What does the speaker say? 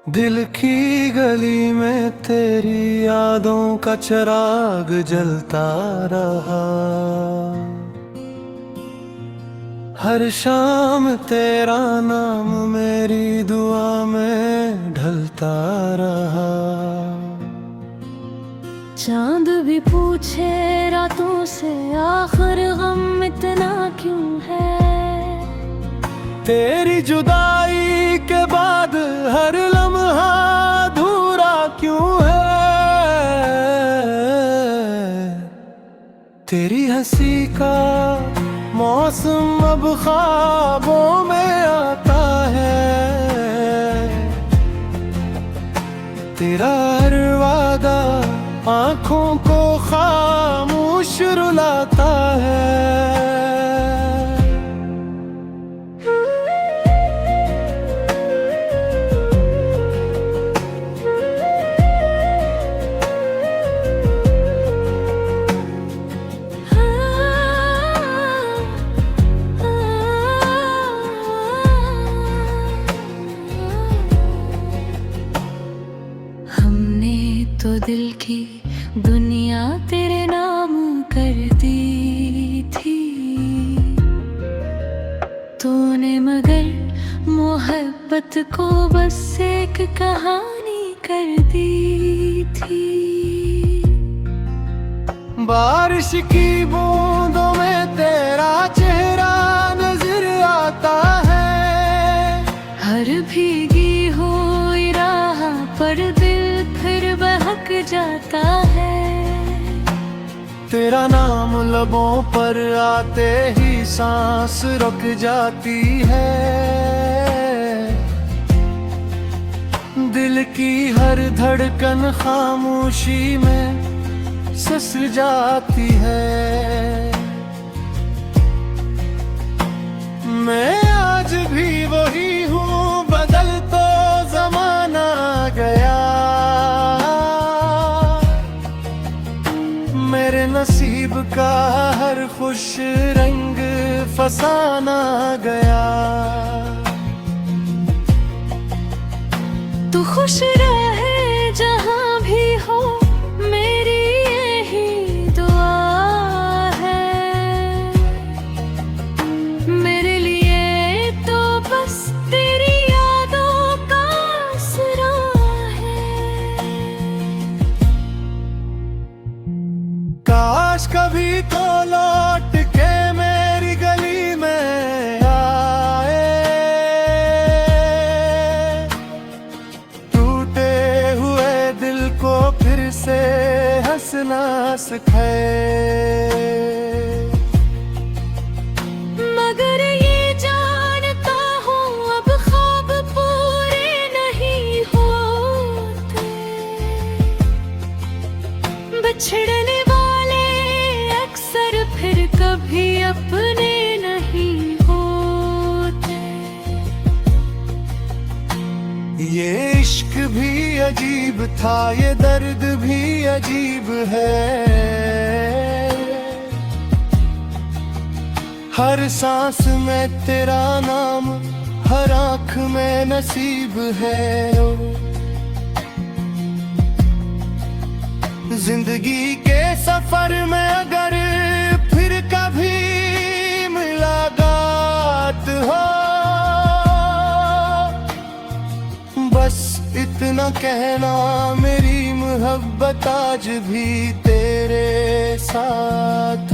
दिल की गली में तेरी यादों का चिराग जलता रहा। हर शाम तेरा नाम मेरी दुआ में ढलता रहा। चांद भी पूछे रातों से आखिर गम इतना क्यों है। तेरी जुदाई के बाद हर लम्हा अधूरा क्यों है। तेरी हंसी का मौसम अब ख्वाबों में आता है। तेरा हर वादा आँखों को खामोश रुलाता है। हमने तो दिल की दुनिया तेरे नाम कर दी थी। तूने मगर मोहब्बत को बस एक कहानी कर दी थी। बारिश की बूंदों में तेरा चेहरा नजर आता है। हर भीगी हुई राह पर दिल फिर बहक जाता है। तेरा नाम लबों पर आते ही सांस रुक जाती है। दिल की हर धड़कन खामोशी में सस जाती है। मैं आज भी वही हूँ, बदल तो जमाना गया। मेरे नसीब का हर खुश रंग फसाना गया। तू खुश रहे जहाँ भी हो, मेरी यही दुआ है। मेरे लिए तो बस तेरी यादों का आसरा है। काश कभी तो लौट के मेरी गली में आए। टूटे हुए दिल को फिर से हंसना सिखाए। मगर ये जानता हूँ अब ख्वाब पूरे नहीं होते। बिछड़ने वाले अक्सर फिर कभी अपने नहीं होते। ये इश्क भी अजीब था, ये दर्द भी अजीब है। हर सांस में तेरा नाम, हर आँख में नसीब है। जिंदगी के सफर में अगर फिर कभी मुलाकात हो, बस इतना कहना मेरी मोहब्बत आज भी तेरे साथ